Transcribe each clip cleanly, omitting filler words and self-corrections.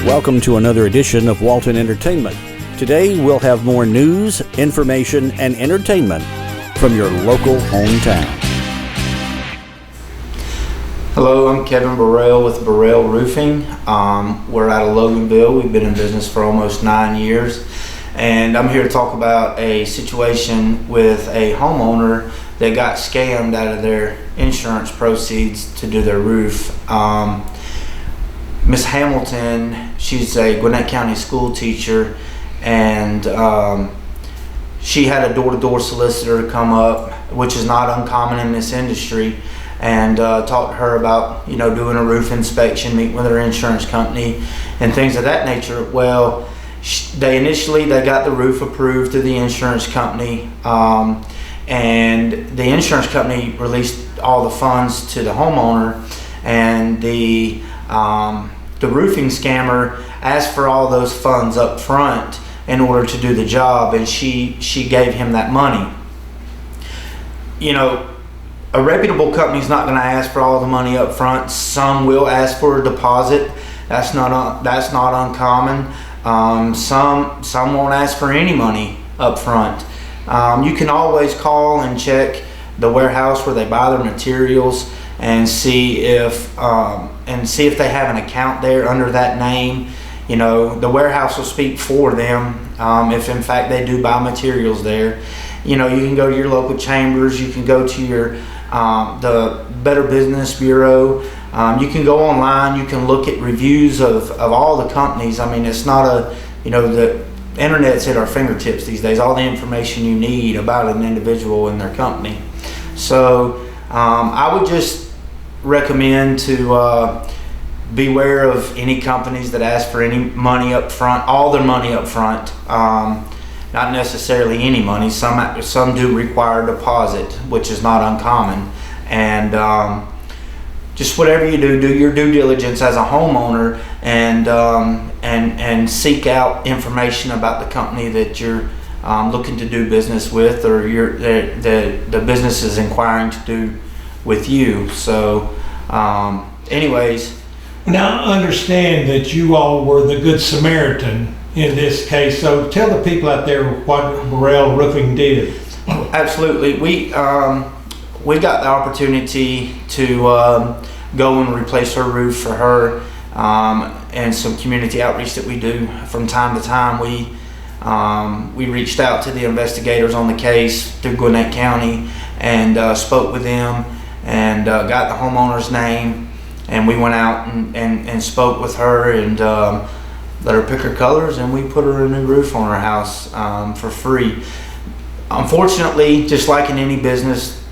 Welcome to another edition of Walton Entertainment. Today we'll have more news, information, and entertainment from your local hometown. Hello, I'm Kevin Burrell with Burrell Roofing. We're out of Loganville. We've been in business for almost 9 years, and I'm here to talk about a situation with a homeowner that got scammed out of their insurance proceeds to do their roof. Miss Hamilton, she's a Gwinnett County school teacher, and she had a door-to-door solicitor come up, which is not uncommon in this industry, and talked to her about doing a roof inspection, meeting with her insurance company, and things of that nature. Well, they got the roof approved through the insurance company, and the insurance company released all the funds to the homeowner, and the roofing scammer asked for all those funds up front in order to do the job, and she gave him that money. A reputable company is not going to ask for all the money up front. Some will ask for a deposit. That's not uncommon. Some won't ask for any money up front. You can always call and check the warehouse where they buy their materials and see if they have an account there under that name. The warehouse will speak for them if in fact they do buy materials there. You can go to your local chambers. You can go to your the Better Business Bureau. You can go online. You can look at reviews of all the companies. I mean, it's not the internet's at our fingertips these days. All the information you need about an individual and their company. So I would just recommend to beware of any companies that ask for any money up front, all their money up front. Not necessarily any money. Some do require a deposit, which is not uncommon. And just whatever you do your due diligence as a homeowner, and seek out information about the company that you're looking to do business with, or the business is inquiring to do with you. So, anyways. Now understand that you all were the Good Samaritan in this case, so tell the people out there what Burrell Roofing did. Absolutely. We got the opportunity to go and replace her roof for her, and some community outreach that we do from time to time. We reached out to the investigators on the case through Gwinnett County and spoke with them, and got the homeowner's name, and we went out and spoke with her and let her pick her colors, and we put her a new roof on her house for free. Unfortunately, just like in any business,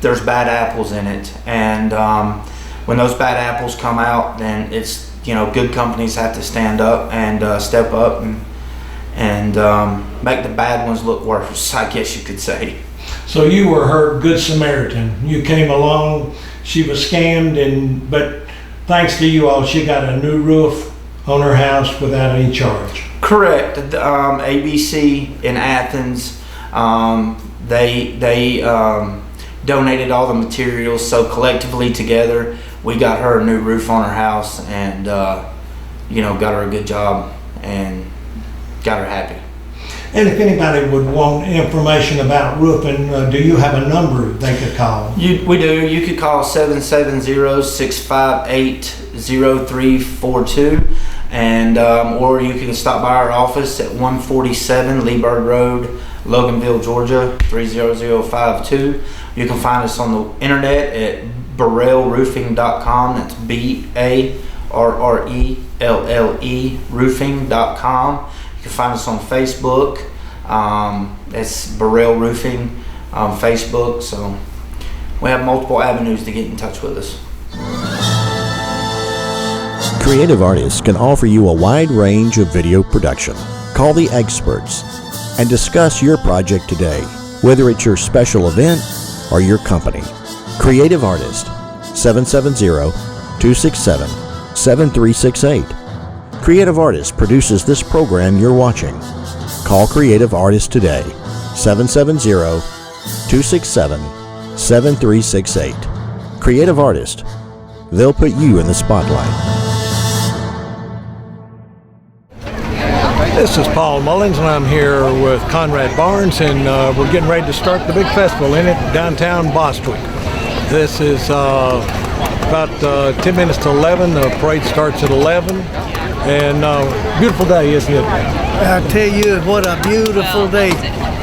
there's bad apples in it, and when those bad apples come out, then it's good companies have to stand up and step up and make the bad ones look worse, I guess you could say. So you were her Good Samaritan. You came along, she was scammed, but thanks to you all, she got a new roof on her house without any charge. Correct. ABC in Athens, they donated all the materials, so collectively together we got her a new roof on her house, and got her a good job and got her happy. And if anybody would want information about roofing, do you have a number they could call? We do. You could call 770-658-0342, and or you can stop by our office at 147 Leeburg Road, Loganville, Georgia 30052. You can find us on the internet at burrellroofing.com. That's BARRELLE roofing.com. You can find us on Facebook. It's Burrell Roofing on Facebook. So we have multiple avenues to get in touch with us. Creative artists can offer you a wide range of video production. Call the experts and discuss your project today, whether it's your special event or your company. Creative Artist, 770-267-7368. Creative Artist produces this program you're watching. Call Creative Artist today, 770-267-7368. Creative Artist, they'll put you in the spotlight. This is Paul Mullins, and I'm here with Conrad Barnes, and we're getting ready to start the big festival in downtown Bostwick. This is about 10 minutes to 11. The parade starts at 11, and beautiful day, isn't it? I tell you, what a beautiful day.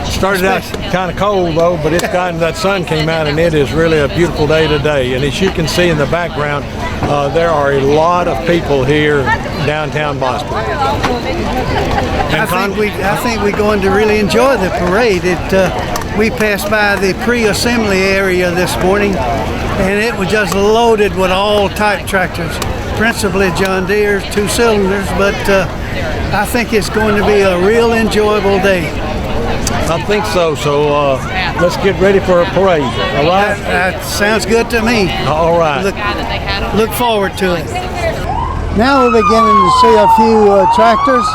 Started out kind of cold though, but it's gotten, that sun came out, and it is really a beautiful day today. And as you can see in the background, there are a lot of people here downtown Boston. I think we're going to really enjoy the parade. We passed by the pre-assembly area this morning, and it was just loaded with all type tractors, principally John Deere, 2 cylinders, but I think it's going to be a real enjoyable day. I think so. So let's get ready for a parade. All right. That sounds good to me. All right. Look forward to it. Now we're beginning to see a few tractors.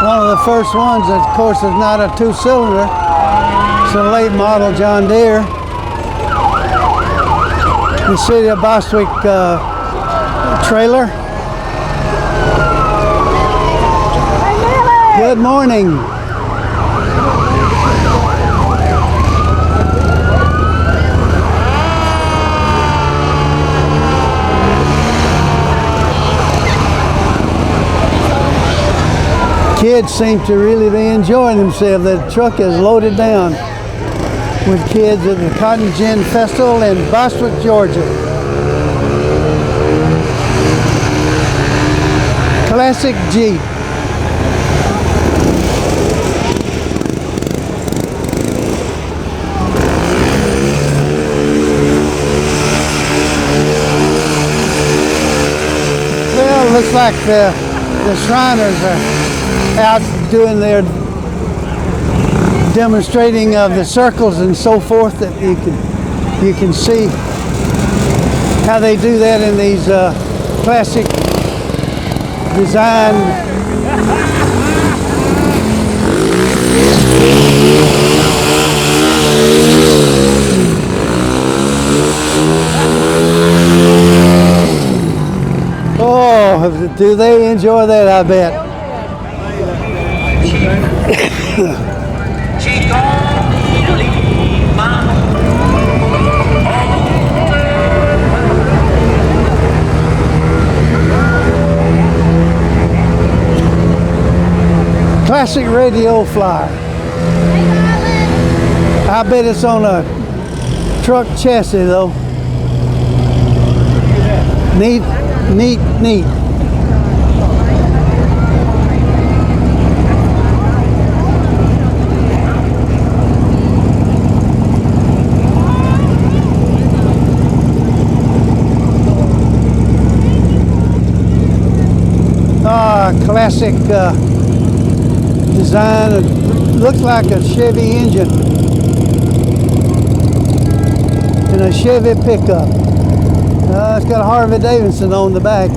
One of the first ones, of course, is not a 2-cylinder. It's a late model John Deere. The City of Bostwick trailer. Good morning. Kids seem to really be enjoying themselves. The truck is loaded down with kids at the Cotton Gin Festival in Bostwick, Georgia. Classic Jeep. Well, it looks like the Shriners are out doing their demonstrating of the circles and so forth, that you can see how they do that in these classic design. Oh, do they enjoy that, I bet. Classic radio flyer. I bet it's on a truck chassis though. Neat, neat, neat. Classic design. It looks like a Chevy engine and a Chevy pickup. It's got a Harley Davidson on the back.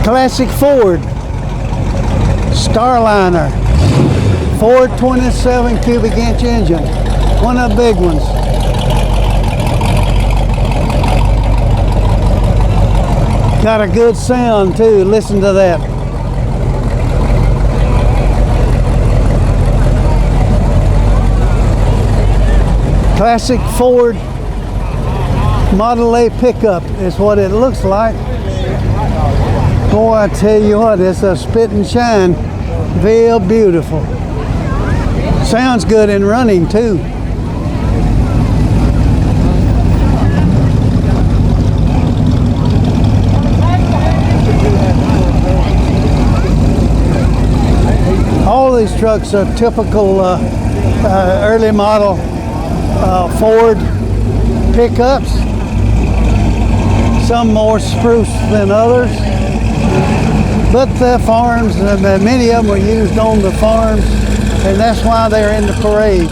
Classic Ford Starliner, Ford 27 cubic inch engine, one of the big ones. Got a good sound too, listen to that. Classic Ford Model A pickup is what it looks like. Boy, I tell you what, it's a spit and shine. Real beautiful. Sounds good in running too. All these trucks are typical early model Ford pickups. Some more spruce than others. But the farms, many of them were used on the farms, and that's why they're in the parade.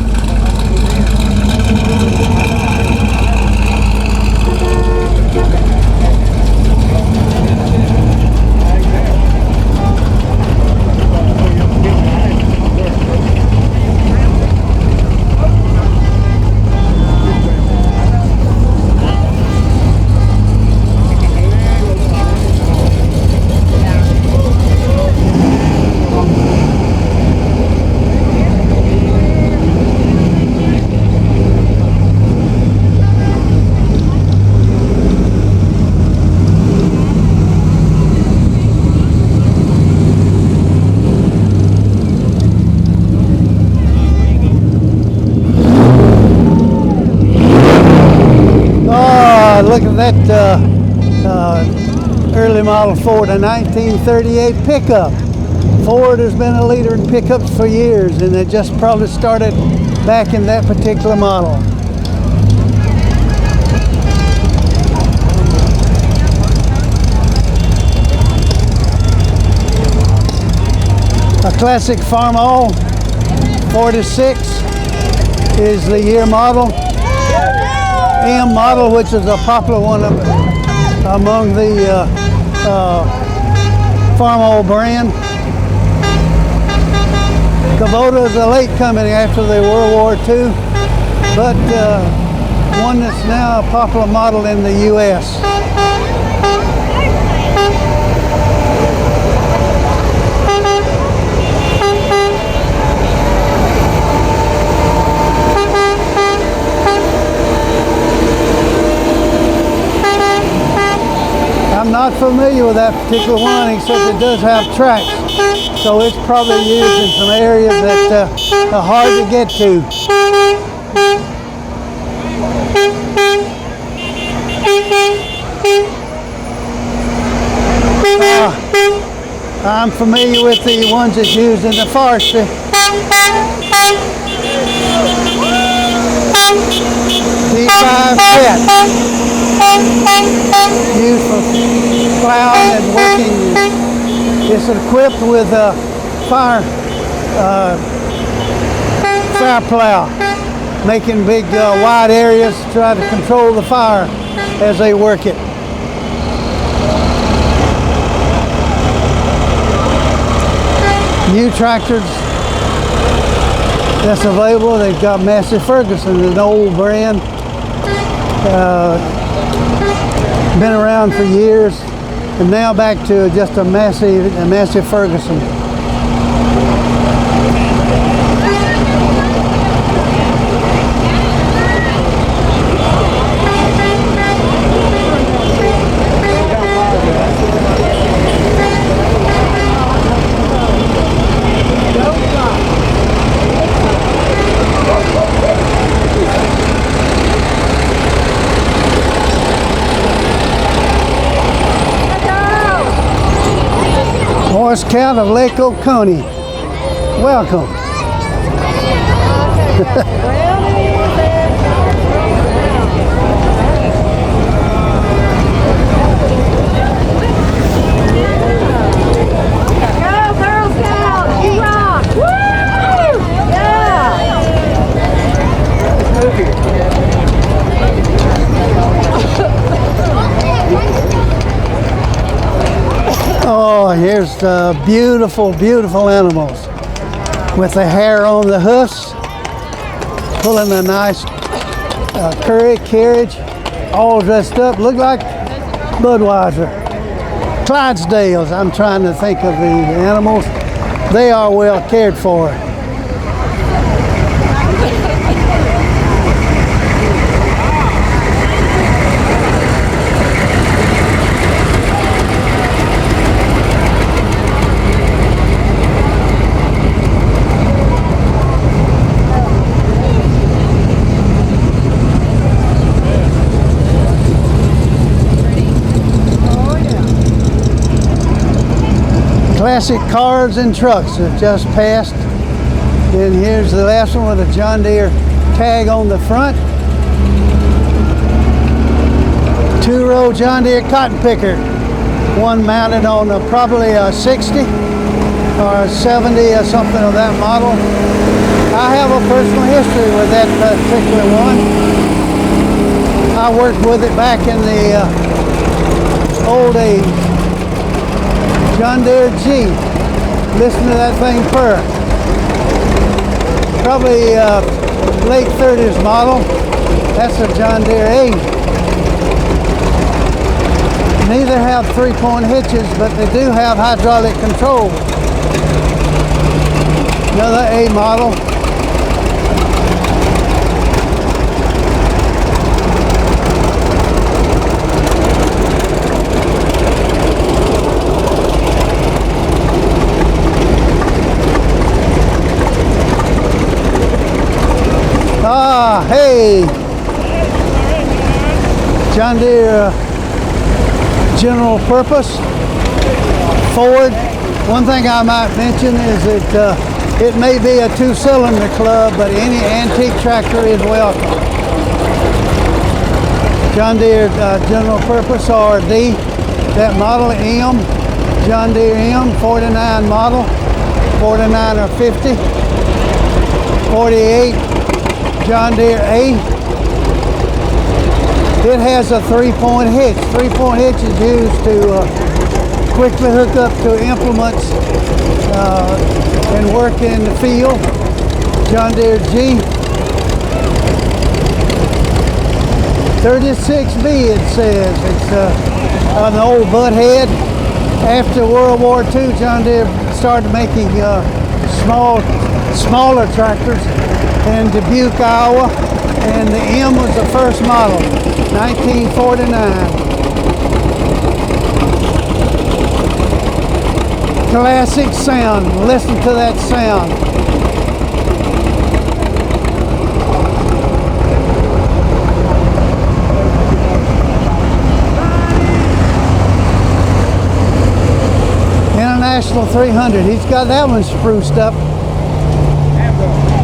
Look at that early model Ford, a 1938 pickup. Ford has been a leader in pickups for years, and it just probably started back in that particular model. A classic Farmall 46 is the year model. M model, which is a popular one among the Farmall brand. Kubota is a late coming after the World War II, but one that's now a popular model in the U.S. I'm not familiar with that particular one, except it does have tracks, so it's probably used in some areas that are hard to get to. I'm familiar with the ones that's used in the forestry. D5 pet, used for plowing and working. It's equipped with a fire plow, making big wide areas to try to control the fire as they work it. New tractors that's available, they've got Massey Ferguson, an old brand, been around for years, and now back to just a Massey Ferguson. Boy Scout of Lake Oconee. Welcome. Oh, here's the beautiful, beautiful animals with the hair on the hoofs, pulling a nice carriage, all dressed up, look like Budweiser. Clydesdales, I'm trying to think of the animals. They are well cared for. Classic cars and trucks have just passed. And here's the last one with a John Deere tag on the front. Two-row John Deere cotton picker. One mounted on probably a 60. or 70 or something of that model. I have a personal history with that particular one. I worked with it back in the old days. John Deere G. Listen to that thing purr. Probably late 30s model. That's a John Deere A. Neither have 3-point hitches, but they do have hydraulic control. Another A model. Ah, hey! John Deere general purpose Ford. One thing I might mention is that it may be a 2-cylinder club, but any antique tractor is welcome. John Deere general purpose RD, that model M, John Deere M, 49 model, 49 or 50, 48, John Deere A. It has a 3-point hitch. 3-point hitch is used to quickly hook up to implements and work in the field. John Deere G. 36B it says. It's an old butt head. After World War II, John Deere started making smaller tractors in Dubuque, Iowa, and the M was the first model, 1949. Classic sound. Listen to that sound. International 300. He's got that one spruced up.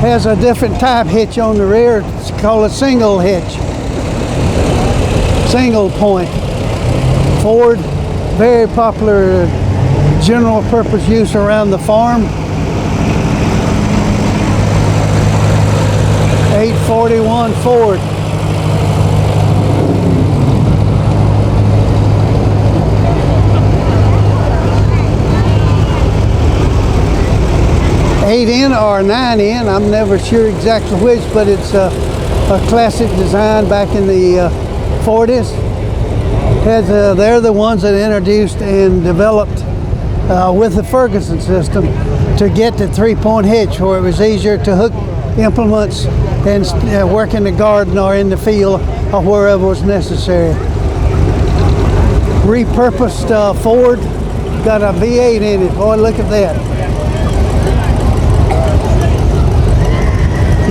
Has a different type hitch on the rear. It's called a single hitch. Single point. Ford, very popular general purpose use around the farm. 841 Ford. Eight in or 9 in, I'm never sure exactly which, but it's a classic design back in the 40s. They're the ones that introduced and developed with the Ferguson system to get the 3-point hitch, where it was easier to hook implements and work in the garden or in the field or wherever was necessary. Repurposed Ford, got a V8 in it. Boy, look at that.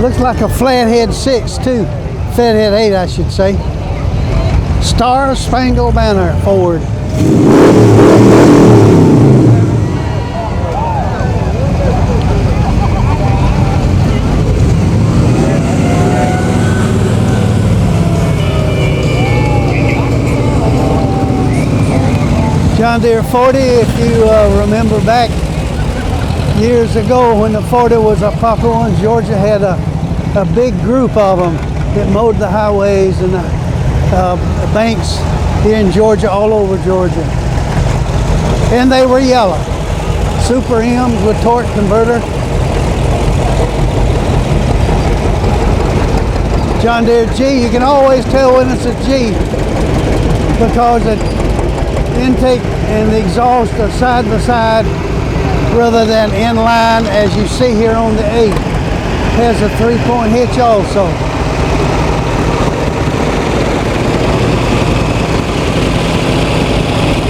Looks like a Flathead 6 too. Flathead 8, I should say. Star Spangled Banner Ford. John Deere 40, if you remember back years ago when the 40 was a popular one, Georgia had a big group of them that mowed the highways and the banks here in Georgia, all over Georgia. And they were yellow. Super M's with torque converter. John Deere G, you can always tell when it's a G because the intake and the exhaust are side by side rather than in line as you see here on the 8. Has a 3-point hitch also.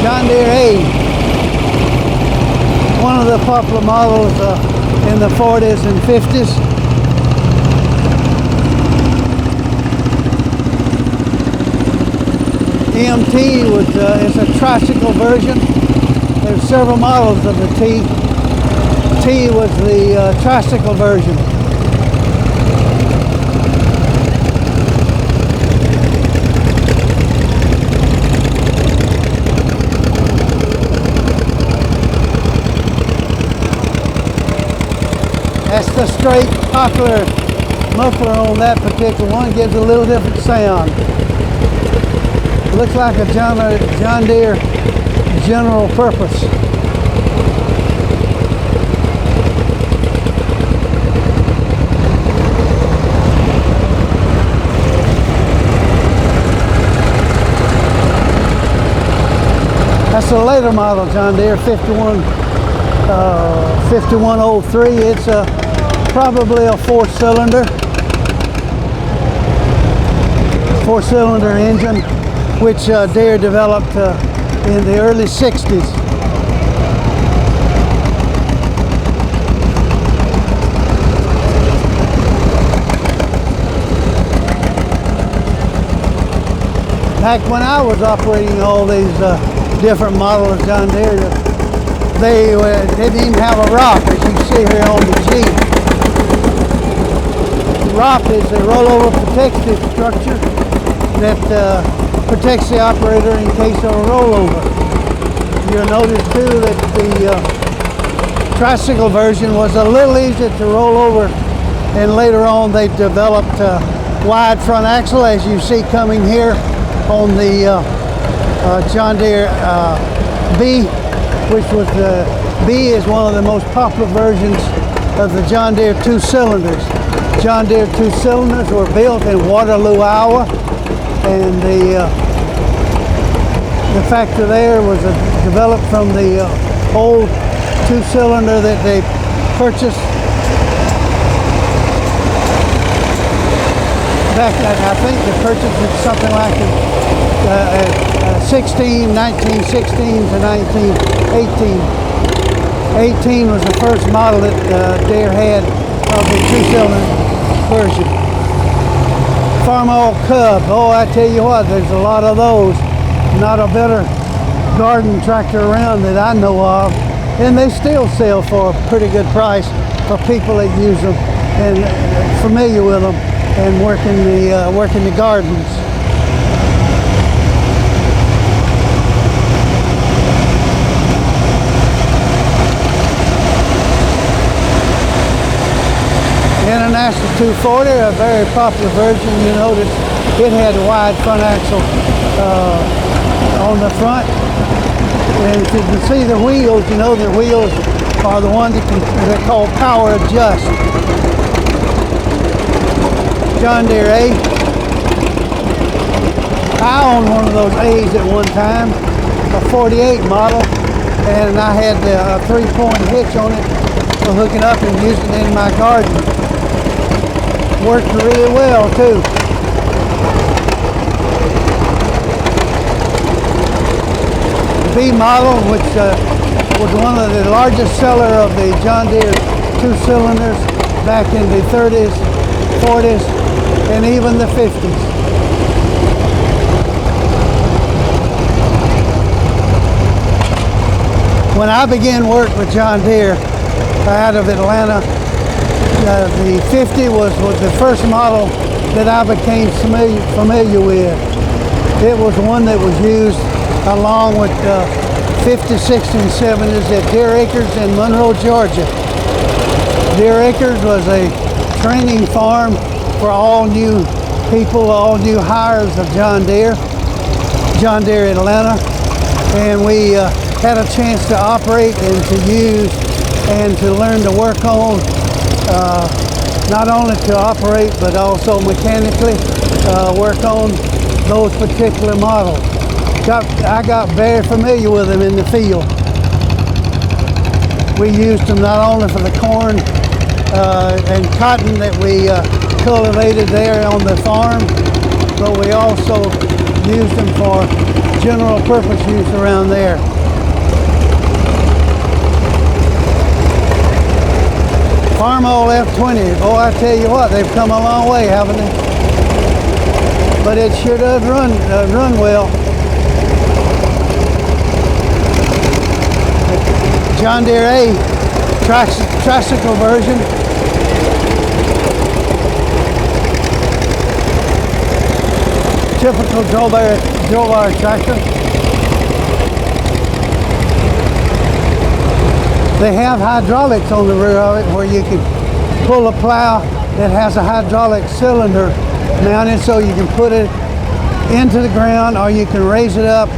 John Deere A, one of the popular models in the 40s and 50s. MT is a tricycle version. There's several models of the T. T was the tricycle version. That's the straight popular muffler on that particular one. Gives a little different sound. Looks like a John Deere general purpose. That's a later model John Deere 5103. It's probably a four-cylinder engine, which Deere developed in the early 60s. Back when I was operating all these different models of John Deere, they didn't even have a ROP, as you see here on the Jeep. ROP is a rollover protective structure that protects the operator in case of a rollover. You'll notice too that the tricycle version was a little easier to roll over, and later on they developed wide front axle, as you see coming here on the John Deere B, which was the B is one of the most popular versions of the John Deere 2-cylinders. John Deere 2-cylinders were built in Waterloo, Iowa, and the factor there was developed from the old 2-cylinder that they purchased back. I think they purchased it something like 1916 to 1918. 18 was the first model that Deere had of the 2-cylinder version. Farm oil Cub, oh, I tell you what, there's a lot of those. Not a better garden tractor around that I know of, and they still sell for a pretty good price for people that use them and familiar with them and working the gardens. International 240, a very popular version. You notice it had a wide front axle on the front. And if you can see the wheels, you know the wheels are the ones they're called power adjust. John Deere A. I owned one of those A's at one time, a 48 model, and I had a 3-point hitch on it for hooking up and using it in my garden. Worked really well too. The B model, which was one of the largest seller of the John Deere 2-cylinders back in the 30s, 40s, and even the 50s. When I began work with John Deere out of Atlanta, the 50 was the first model that I became familiar with. It was one that was used along with 50, 60, and 70s at Deer Acres in Monroe, Georgia. Deer Acres was a training farm for all new people, all new hires of John Deere Atlanta, and we had a chance to operate and to use and to learn to work on. Not only to operate, but also mechanically work on those particular models. I got very familiar with them in the field. We used them not only for the corn and cotton that we cultivated there on the farm, but we also used them for general purpose use around there. Farm oil F20, oh, I tell you what, they've come a long way, haven't they? But it sure does run well. John Deere A tricycle version. Typical drawbar tractor. They have hydraulics on the rear of it where you can pull a plow that has a hydraulic cylinder mounted, so you can put it into the ground or you can raise it up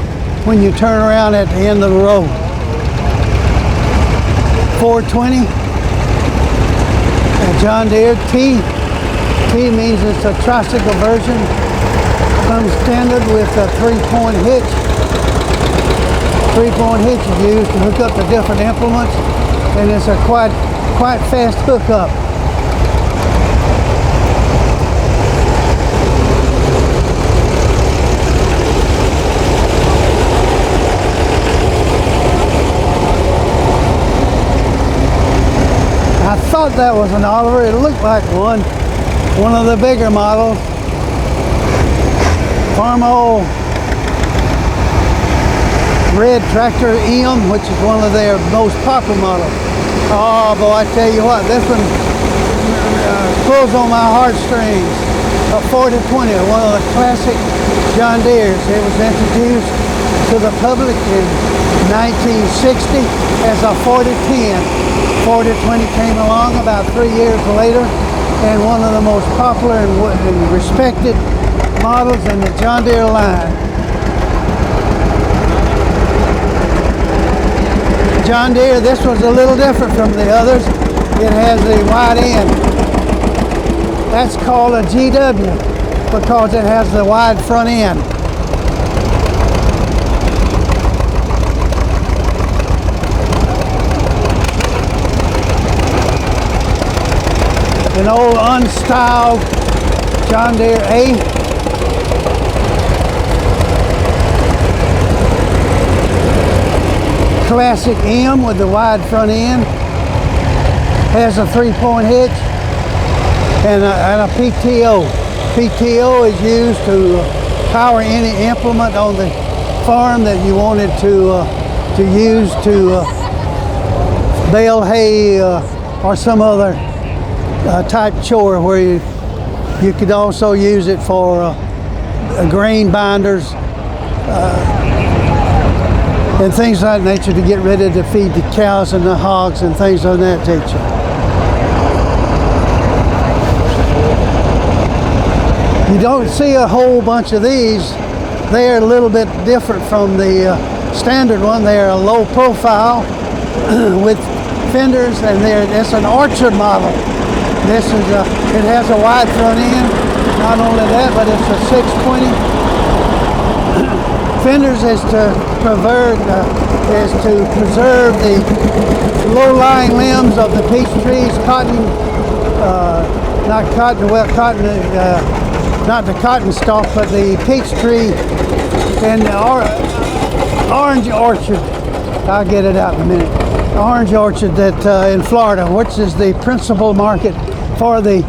when you turn around at the end of the road. 420, a John Deere T. T means it's a tricycle version. Comes standard with a 3-point hitch. 3-point hitch is used to hook up the different implements, and it's a quite fast hookup. I thought that was an Oliver. It looked like one of the bigger models. Farmall red tractor M, which is one of their most popular models. Oh boy, I tell you what, this one pulls on my heartstrings. A 4020, one of the classic John Deere's. It was introduced to the public in 1960 as a 4010. 4020 came along about 3 years later, and one of the most popular and respected models in the John Deere line. John Deere, this was a little different from the others. It has a wide end. That's called a GW because it has the wide front end. An old unstyled John Deere A. Classic M with the wide front end. Has a 3-point hitch and a PTO. PTO is used to power any implement on the farm that you wanted to use to bale hay or some other type chore, where you could also use it for grain binders and things of that nature, to get ready to feed the cows and the hogs and things of that nature. You don't see a whole bunch of these. They're a little bit different from the standard one. They're a low profile with fenders, and it's an orchard model. This is it has a wide front end. Not only that, but it's a 620. Fenders is to preserve the low-lying limbs of the peach trees, not the cotton stalk, but the peach tree and the orange orchard. I'll get it out in a minute. Orange orchard that in Florida, which is the principal market for that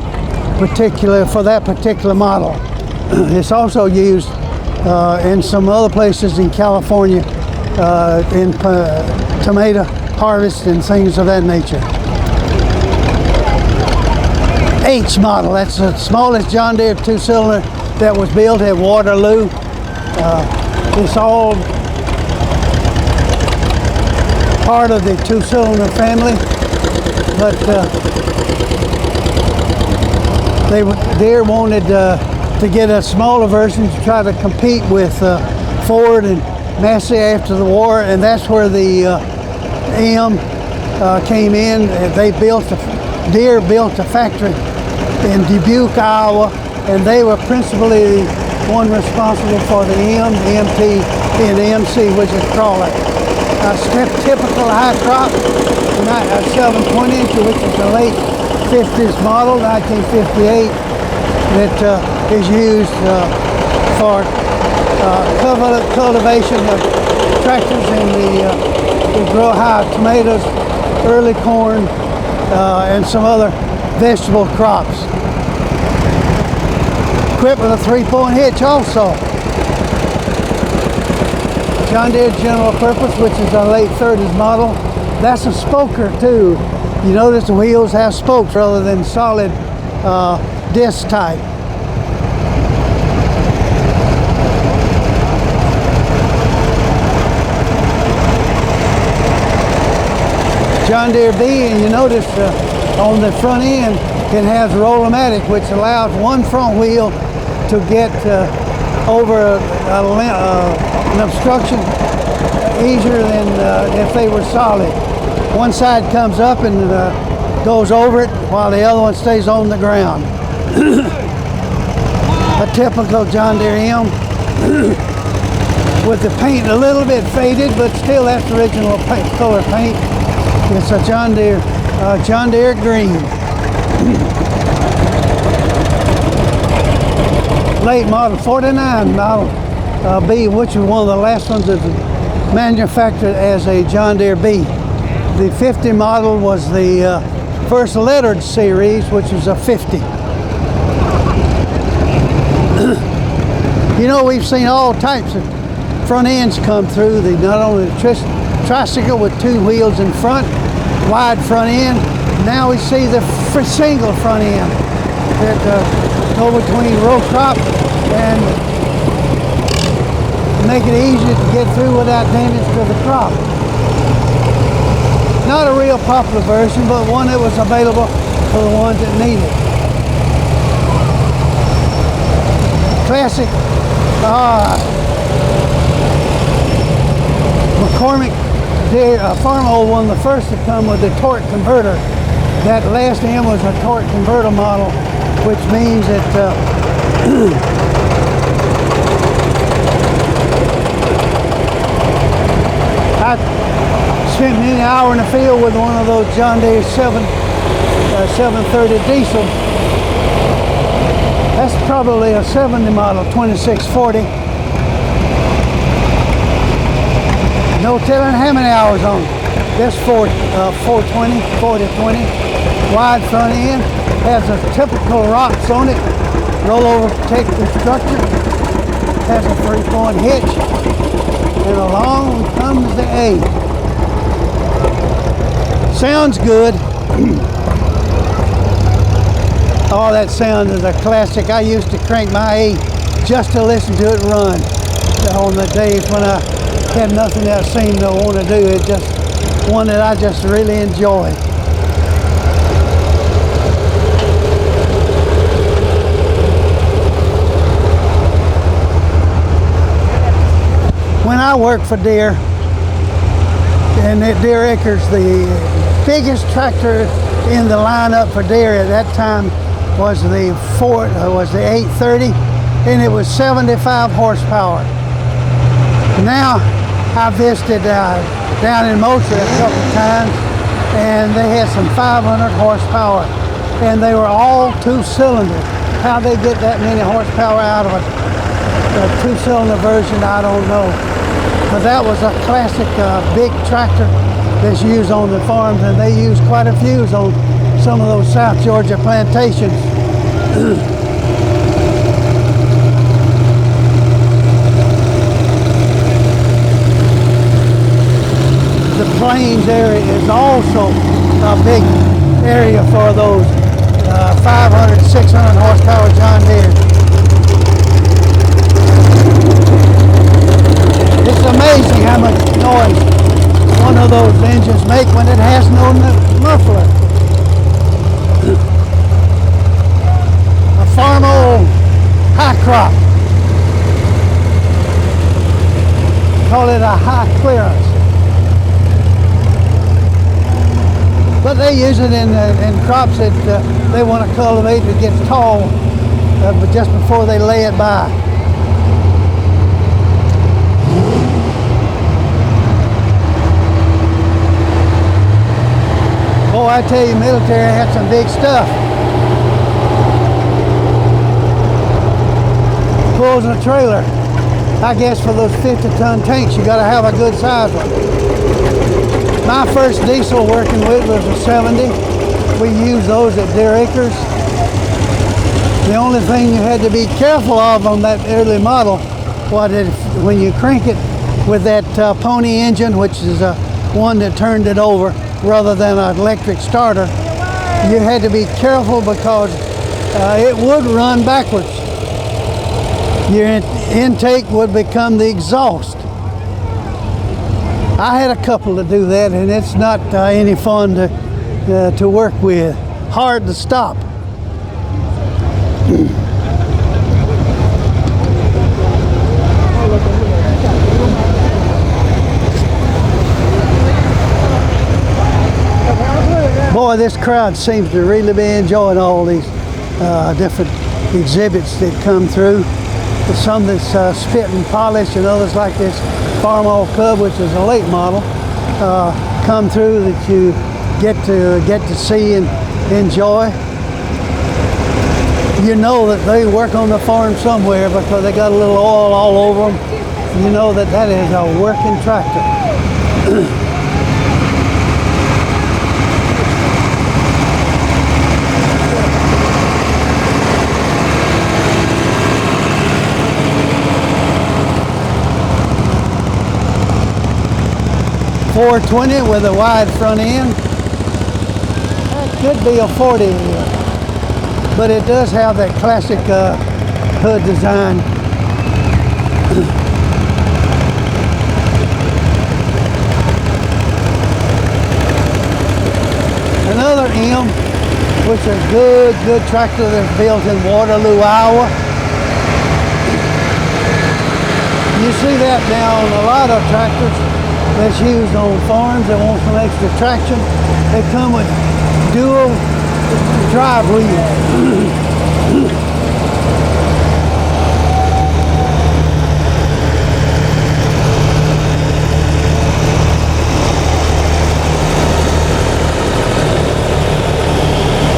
particular model. It's also used in some other places in California in tomato harvest and things of that nature. H model, that's the smallest John Deere 2-cylinder that was built at Waterloo. It's all part of the 2-cylinder family, but Deere wanted to get a smaller version to try to compete with Ford and Massey after the war, and that's where the M came in. Deere built a factory in Dubuque, Iowa, and they were principally the one responsible for the M, the MT, and the MC, which is crawler. A typical high crop, a 720, which is a late 50s model, 1958, that is used for cultivation of tractors, and we grow high tomatoes, early corn, and some other vegetable crops. Equipped with a 3-point hitch also. John Deere General Purpose, which is a late 30s model. That's a spoker too. You notice the wheels have spokes rather than solid disc type. John Deere B, and you notice On the front end, it has roll-o-matic, which allows one front wheel to get over an obstruction easier than if they were solid. One side comes up and goes over it while the other one stays on the ground. A typical John Deere M with the paint a little bit faded, but still that's the original color paint. It's a John Deere green. Late model 49 model B, which was one of the last ones that was manufactured as a John Deere B. The 50 model was the first lettered series, which was a 50. You know, we've seen all types of front ends come through. Not only the tricycle with two wheels in front, wide front end. Now we see the single front end that go between row crop and make it easier to get through without damage to the crop. Not a real popular version, but one that was available for the ones that need it. Classic McCormick Farm Old one, the first to come with the torque converter. That last M was a torque converter model, which means that I spent many hours in the field with one of those John Deere 730 diesel. That's probably a 70 model, 2640. No telling how many hours on it. This 420, 4020, wide front end, has a typical rocks on it, rollover protective structure, has a 3-point hitch, and along comes the A. Sounds good. Oh, that sound is a classic. I used to crank my A just to listen to it run. On the days when I had nothing else seemed to want to do, it just one that I just really enjoy. When I worked for Deere, and at Deere Acres, the biggest tractor in the lineup for Deere at that time was the 830, and it was 75 horsepower. Now I visited down in Moultrie a couple of times, and they had some 500 horsepower, and they were all two-cylinder. How they get that many horsepower out of a two-cylinder version, I don't know. But that was a classic big tractor that's used on the farms, and they use quite a few on some of those South Georgia plantations. The Plains area is also a big area for those 500, 600 horsepower John Deere. It's amazing how much noise one of those engines make when it has no muffler. A Farm Old high crop. Call it a high clearance. But they use it in crops that they want to cultivate that gets tall, but just before they lay it by. Boy, I tell you, military had some big stuff. Pulls in a trailer. I guess for those 50-ton tanks, you got to have a good size one. My first diesel working with was a 70. We used those at Deere Acres. The only thing you had to be careful of on that early model was that when you crank it with that pony engine, which is one that turned it over rather than an electric starter, you had to be careful because it would run backwards. Your intake would become the exhaust. I had a couple to do that, and it's not any fun to work with. hard to stop. Boy, this crowd seems to really be enjoying all these different exhibits that come through. Some that's spit and polish, and others like this Farmall Cub, which is a late model, come through that you get to see and enjoy. You know that they work on the farm somewhere because they got a little oil all over them. You know that that is a working tractor. 420 with a wide front end. That could be a 40, but it does have that classic hood design. Another M, which is a good tractor that's built in Waterloo, Iowa. You see that now on a lot of tractors that's used on farms that want some extra traction. They come with dual drive wheels.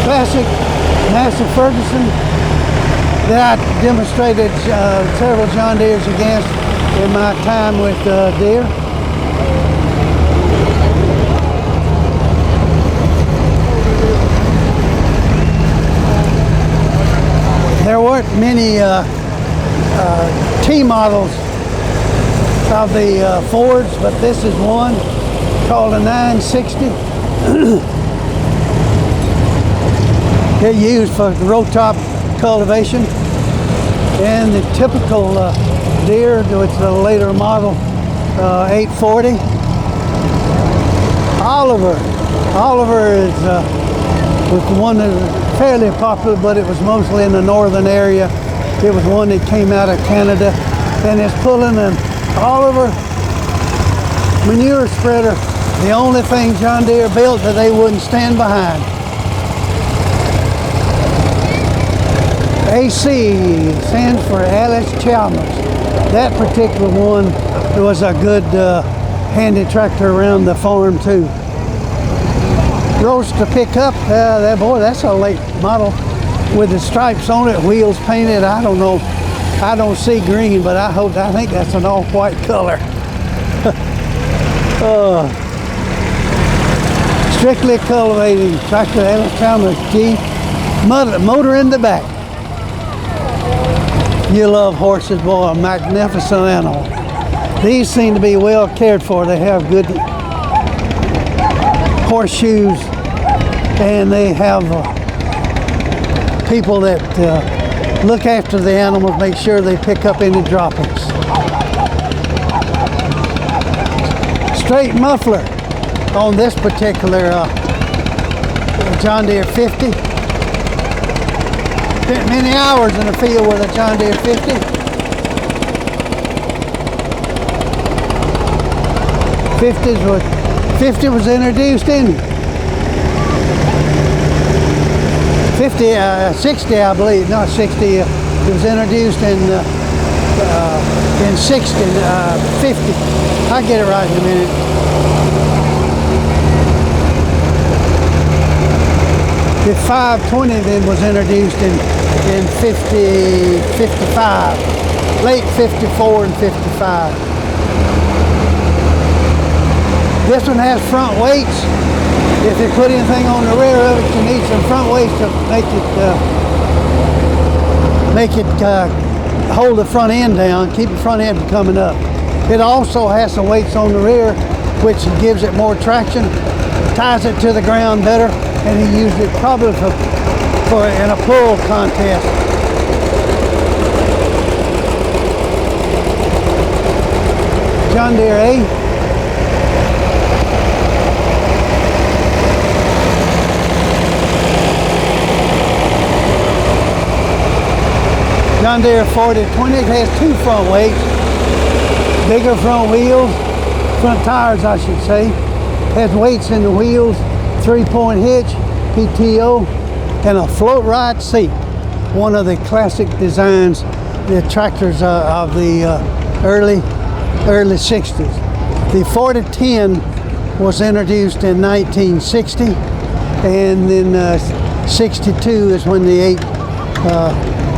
Classic Massey Ferguson that I demonstrated several John Deeres against in my time with Deere. There weren't many T models of the Fords, but this is one called a 960. They're used for row top cultivation, and the typical Deere, which is a later model, 840. Oliver is was one that was fairly popular, but it was mostly in the northern area. It was one that came out of Canada, and it's pulling an Oliver manure spreader, the only thing John Deere built that they wouldn't stand behind. AC stands for Alice Chalmers. That particular one was a good handy tractor around the farm too. Roads to pick up, boy, that's a late model with the stripes on it, wheels painted. I don't know, I don't see green, but I think that's an off-white color. Strictly cultivating tractor, Alice Chalmers G, motor in the back. You love horses, boy, a magnificent animal. These seem to be well cared for. They have good horseshoes, and they have people that look after the animals, make sure they pick up any droppings. Straight muffler on this particular John Deere 50. Spent many hours in the field with a John Deere 50. 50 was introduced in 60, I believe, not 60. It was introduced in 60, 50. I'll get it right in a minute. The 520 then was introduced in 55, late 54 and 55. This one has front weights. If you put anything on the rear of it, you need some front weights to make it hold the front end down, keep the front end from coming up. It also has some weights on the rear, which gives it more traction, ties it to the ground better, and he used it probably for in a pull contest. John Deere A. John Deere 4020. It has two front weights, bigger front wheels, front tires I should say. Has weights in the wheels, 3-point hitch, PTO, and a float ride seat. One of the classic designs, the tractors of the early 60s. The 4010 was introduced in 1960, and then 62 is when the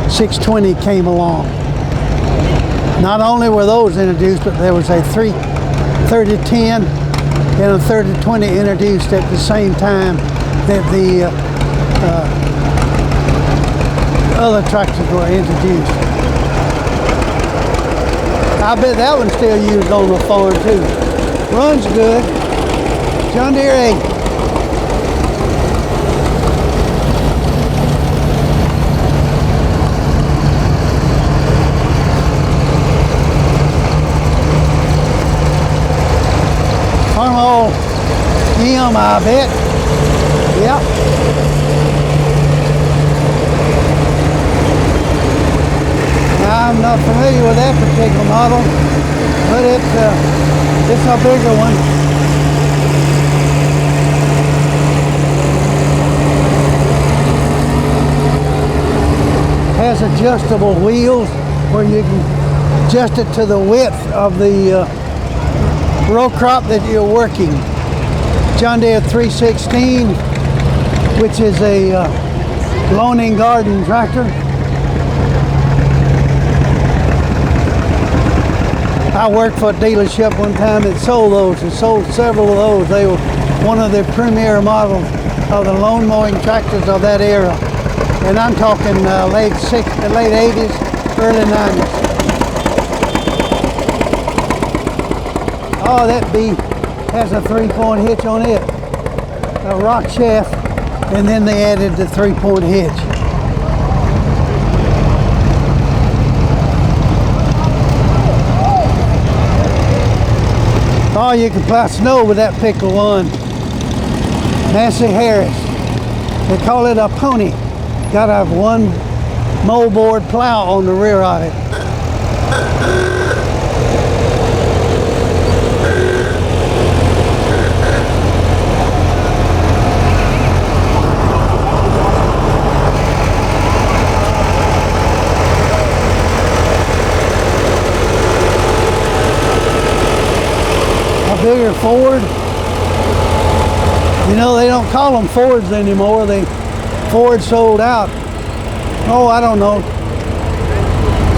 620 came along. Not only were those introduced, but there was a 3010 and a 3020 introduced at the same time that the other tractors were introduced. I bet that one's still used on the farm too. Runs good. John Deere 8. Farmall M, I bet. Yep. I'm not familiar with that particular model, but it's a bigger one. Has adjustable wheels where you can adjust it to the width of the row crop that you're working. John Deere 316, which is a lawn and garden tractor. I worked for a dealership one time that sold those, and sold several of those. They were one of the premier models of the lawn mowing tractors of that era. And I'm talking late 80s, early 90s. Oh, that B has a 3-point hitch on it. A rock shaft, and then they added the 3-point hitch. Oh, you can plow snow with that pickle one. Nancy Harris. They call it a pony. Got to have one moldboard plow on the rear of it. Bigger Ford. You know, they don't call them Fords anymore. Ford sold out, oh, I don't know,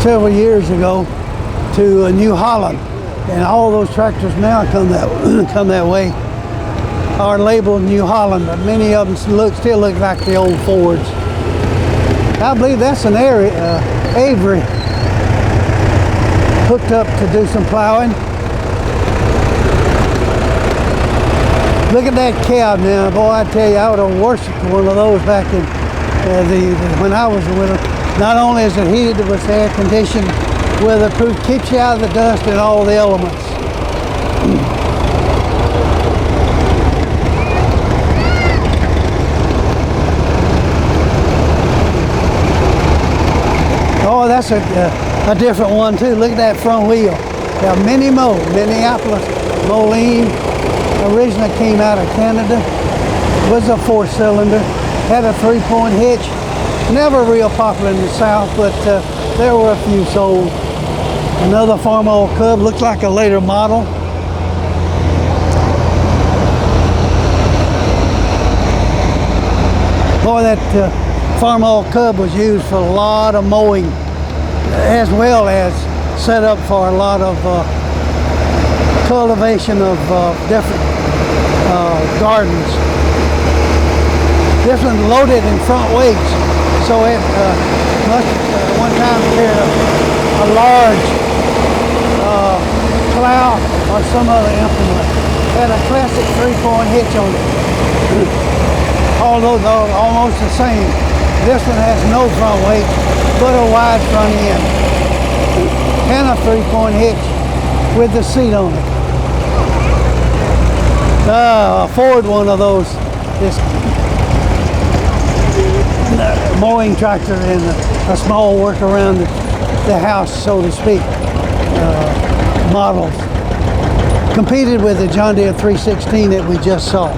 several years ago to New Holland. And all those tractors now come that way are labeled New Holland, but many of them still look like the old Fords. I believe that's an Avery hooked up to do some plowing. Look at that cab now, boy! I tell you, I would have worshipped one of those back in when I was with them. Not only is it heated, but it's air conditioned, weatherproof, keeps you out of the dust and all the elements. Oh, that's a different one too. Look at that front wheel. Now, Minneapolis Moline. Originally came out of Canada, was a 4-cylinder, had a 3-point hitch. Never real popular in the South, but there were a few sold. Another Farmall Cub, looked like a later model. Boy, that Farmall Cub was used for a lot of mowing, as well as set up for a lot of cultivation of different gardens. This one's loaded in front weights, so it must one time carry a large plow or some other implement. Had a classic 3-point hitch on it. All those are almost the same. This one has no front weight, but a wide front end and a 3-point hitch with the seat on it. A Ford one of those, this mowing tractor and a small work around it. the house, so to speak, models. Competed with the John Deere 316 that we just saw.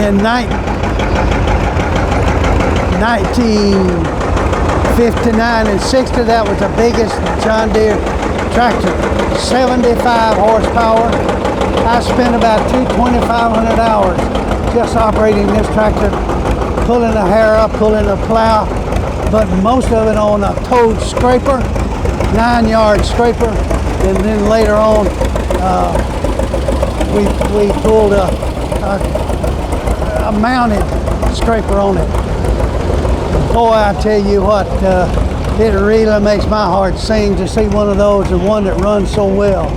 In 1959 and 60, that was the biggest John Deere tractor, 75 horsepower. I spent about 2,500 hours just operating this tractor, pulling the hair up, pulling the plow, but most of it on a towed scraper, 9-yard scraper, and then later on we pulled a mounted scraper on it. Boy, I tell you what, it really makes my heart sing to see one of those and one that runs so well.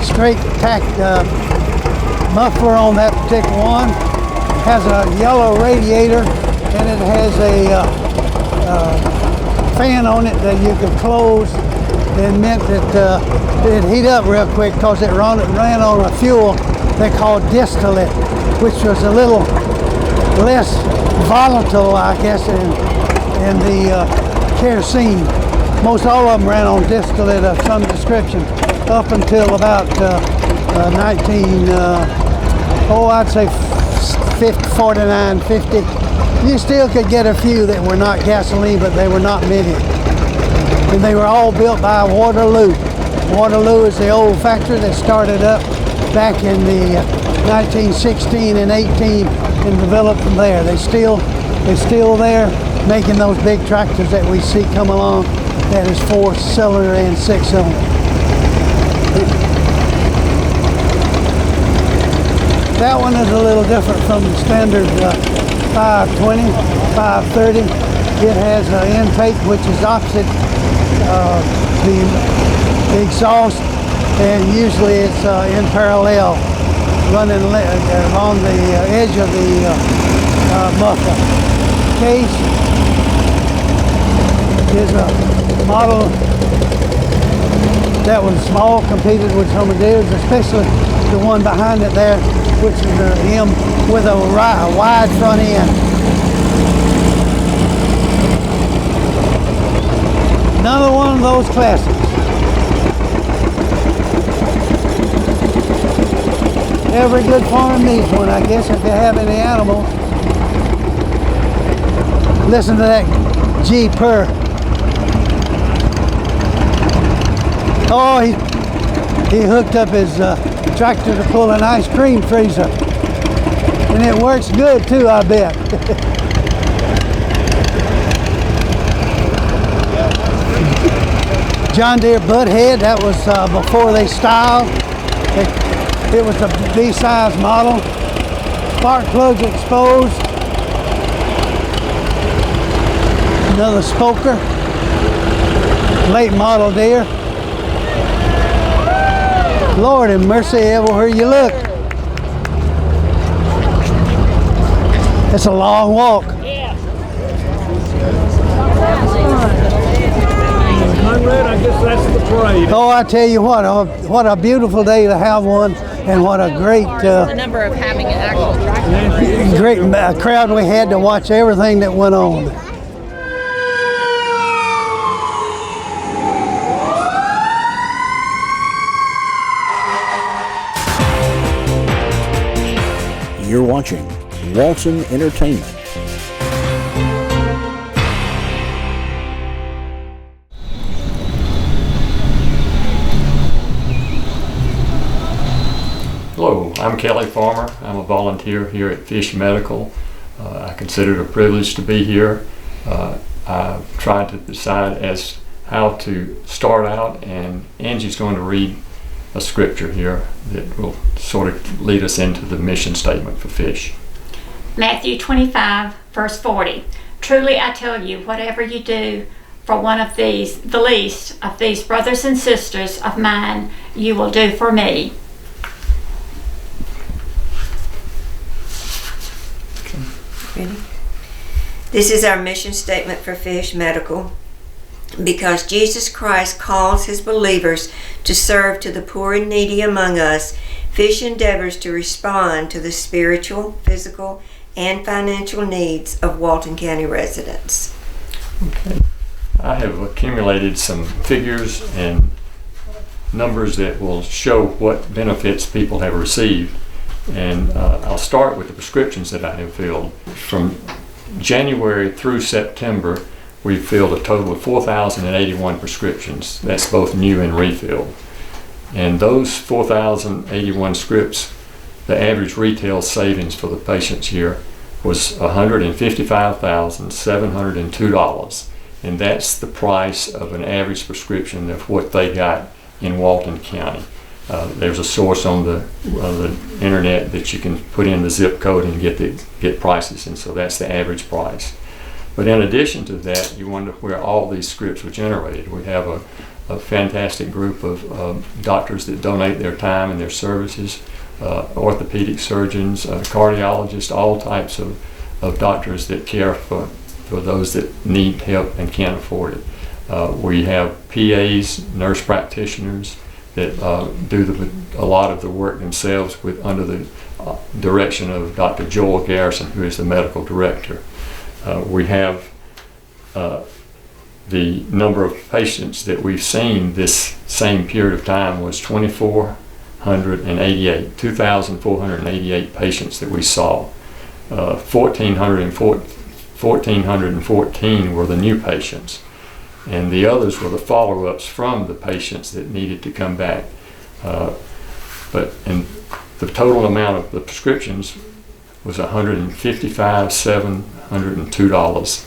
Straight tack muffler on that particular one. It has a yellow radiator and it has a fan on it that you can close. It meant that it'd heat up real quick because it ran on a fuel they called distillate, which was a little less volatile, I guess, in the kerosene. Most all of them ran on distillate of some description up until about 49, 50. You still could get a few that were not gasoline, but they were not many. And they were all built by Waterloo. Waterloo is the old factory that started up back in the 1916 and 18 and developed from there. They're still there making those big tractors that we see come along. That is 4-cylinder and 6-cylinder. That one is a little different from the standard 520, 530. It has an intake which is opposite the exhaust, and usually it's in parallel, running on the edge of the muffler. Case is a model that was small, competed with some of theirs, especially the one behind it there, which is an M with a wide front end. Another one of those classics. Every good farm needs one, I guess, if they have any animals. Listen to that G purr. Oh, he hooked up his tractor to pull an ice cream freezer. And it works good too, I bet. John Deere Butthead, that was before they styled. It was a B-size model. Spark plugs exposed. Another spoker. Late model Deere. Lord have mercy everywhere you look. It's a long walk. Conrad, I guess that's the parade. Oh, I tell you what a beautiful day to have one, and what a great the number of having an actual tractor. great crowd we had to watch everything that went on. You're watching Walton Entertainment. Hello, I'm Kelly Farmer. I'm a volunteer here at Fish Medical. I consider it a privilege to be here. I've tried to decide as how to start out, and Angie's going to read a scripture here that will sort of lead us into the mission statement for Fish. Matthew 25, verse 40. Truly I tell you, whatever you do for one of these, the least of these brothers and sisters of mine, you will do for me. Ready? This is our mission statement for Fish Medical. Because Jesus Christ calls his believers to serve to the poor and needy among us, Fish endeavors to respond to the spiritual, physical, and financial needs of Walton County residents. Okay. I have accumulated some figures and numbers that will show what benefits people have received. And I'll start with the prescriptions that I have filled. From January through September, we've filled a total of 4,081 prescriptions. That's both new and refilled. And those 4,081 scripts, the average retail savings for the patients here was $155,702. And that's the price of an average prescription of what they got in Walton County. There's a source on the internet that you can put in the zip code and get prices, and so that's the average price. But in addition to that, you wonder where all these scripts were generated. We have a fantastic group of doctors that donate their time and their services, orthopedic surgeons, cardiologists, all types of doctors that care for those that need help and can't afford it. We have PAs, nurse practitioners, that do a lot of the work themselves under the direction of Dr. Joel Garrison, who is the medical director. We have the number of patients that we've seen this same period of time was 2,488 patients that we saw. 1,414 were the new patients, and the others were the follow-ups from the patients that needed to come back. And the total amount of the prescriptions was $155,702.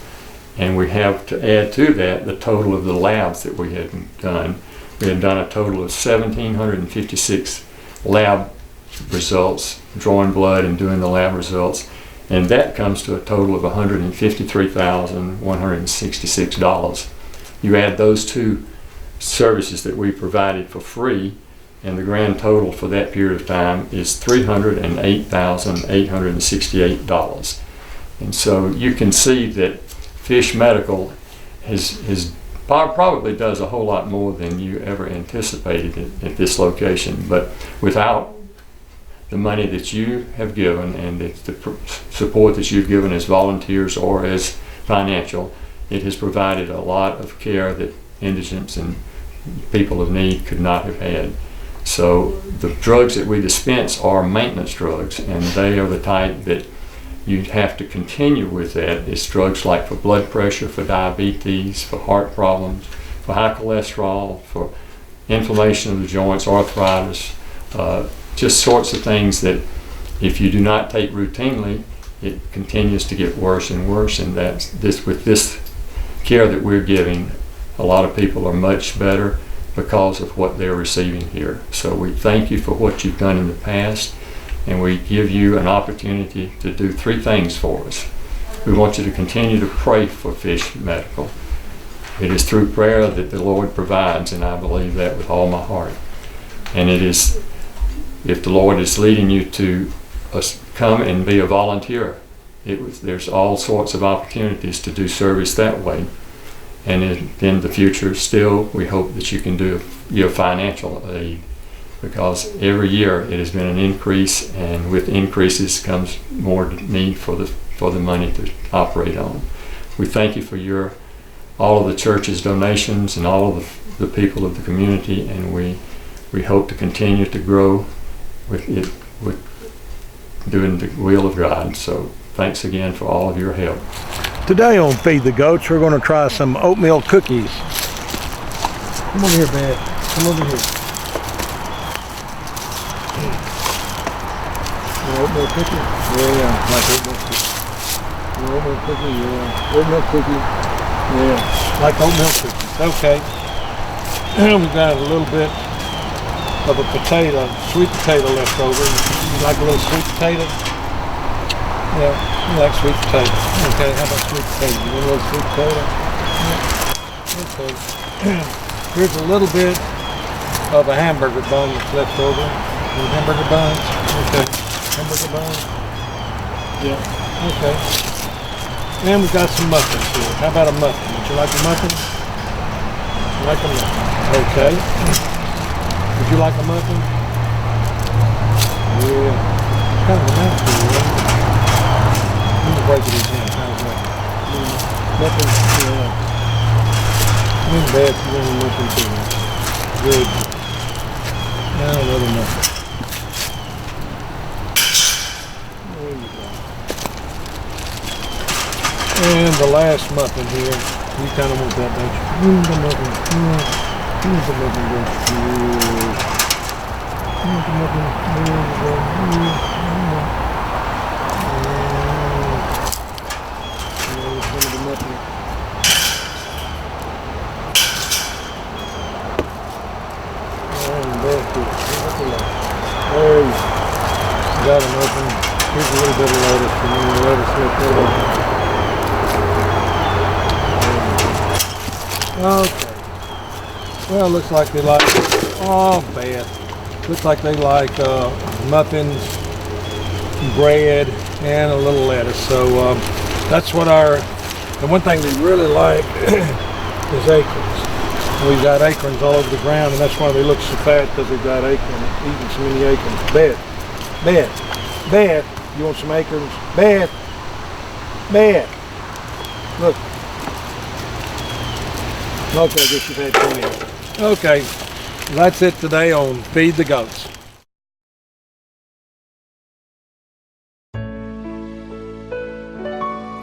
And we have to add to that the total of the labs that we had done. We had done a total of 1,756 lab results, drawing blood and doing the lab results. And that comes to a total of $153,166. You add those two services that we provided for free, and the grand total for that period of time is $308,868. And so you can see that Fish Medical has probably does a whole lot more than you ever anticipated at this location. But without the money that you have given and the support that you've given as volunteers or as financial, it has provided a lot of care that indigents and people of need could not have had. So the drugs that we dispense are maintenance drugs, and they are the type that you have to continue with that. It's drugs like for blood pressure, for diabetes, for heart problems, for high cholesterol, for inflammation of the joints, arthritis, just sorts of things that if you do not take routinely, it continues to get worse and worse. And that's with this care that we're giving, a lot of people are much better because of what they're receiving here. So we thank you for what you've done in the past, and we give you an opportunity to do three things for us. We want you to continue to pray for Fish Medical. It is through prayer that the Lord provides, and I believe that with all my heart. And it is, if the Lord is leading you to come and be a volunteer, there's all sorts of opportunities to do service that way. And in the future, still, we hope that you can do your financial aid, because every year it has been an increase, and with increases comes more need for the money to operate on. We thank you for all of the church's donations and all of the people of the community, and we hope to continue to grow with doing the will of God. So thanks again for all of your help. Today on Feed the Goats, we're going to try some oatmeal cookies. Come over here, Beth. Come over here. Oatmeal cookie? Yeah, like oatmeal cookie. Oatmeal cookie, yeah. Oatmeal cookie. Yeah, like oatmeal cookies. Okay. We've got a little bit of a potato, sweet potato left over. You like a little sweet potato? Yeah, you like sweet potato. Okay, how about sweet potato? You want a little sweet potato? Yeah. Okay. Here's a little bit of a hamburger bun that's left over. Little hamburger buns. Okay. Hamburger buns. Yeah. Okay. And we've got some muffins here. How about a muffin? Would you like a muffin? Like a muffin. Okay. Would you like a muffin? Yeah. Kind of a mouthful, right? Let me break it in half. How's that? Muffin, yeah. In bed, you want a muffin too. Good. Now another muffin. There you go. And the last muffin here. You kind of want that, don't you? The muffin. Here's the muffin, don't you? Here's the muffin. There you go. Here's some of the muffin. And that's it. There you got them open. Here's a little bit of lettuce, and then the lettuce left that open. Okay. Well, looks like they like, oh, bad. Looks like they like muffins, bread, and a little lettuce. So that's what the one thing we really like is acorns. We've got acorns all over the ground, and that's why they look so fat, because they've got acorns, eating so many acorns. Beth, Beth, Beth, you want some acorns? Beth, Beth, look. Okay, I guess you've had plenty. Okay, that's it today on Feed the Goats.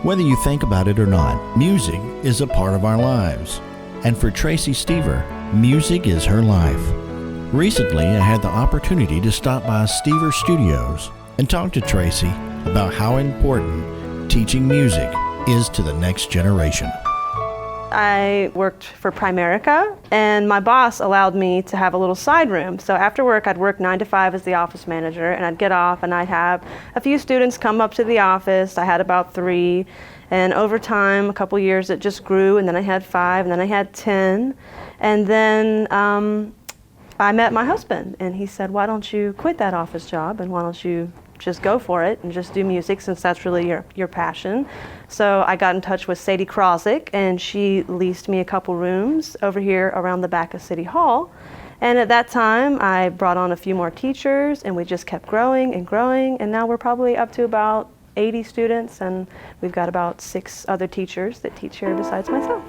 Whether you think about it or not, music is a part of our lives. And for Tracy Stever, music is her life. Recently, I had the opportunity to stop by Stever Studios and talk to Tracy about how important teaching music is to the next generation. I worked for Primerica, and my boss allowed me to have a little side room. So after work, I'd work 9 to 5 as the office manager, and I'd get off and I'd have a few students come up to the office. I had about 3, and over time, a couple years, it just grew, and then I had 5, and then I had 10. And then I met my husband, and he said, why don't you quit that office job, and why don't you just go for it and just do music, since that's really your passion. So I got in touch with Sadie Krozik, and she leased me a couple rooms over here around the back of City Hall. And at that time, I brought on a few more teachers, and we just kept growing and growing, and now we're probably up to about 80 students, and we've got about 6 other teachers that teach here besides myself.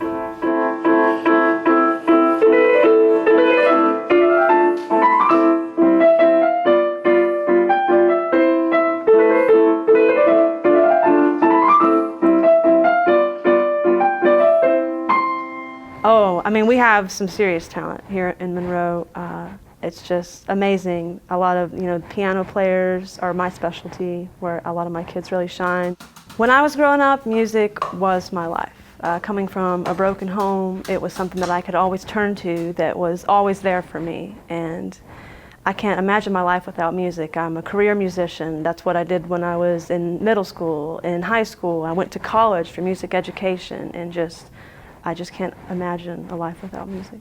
Oh, I mean, we have some serious talent here in Monroe. It's just amazing. A lot of, piano players are my specialty, where a lot of my kids really shine. When I was growing up, music was my life. Coming from a broken home, it was something that I could always turn to, that was always there for me. And I can't imagine my life without music. I'm a career musician. That's what I did when I was in middle school, in high school. I went to college for music education, and I just can't imagine a life without music.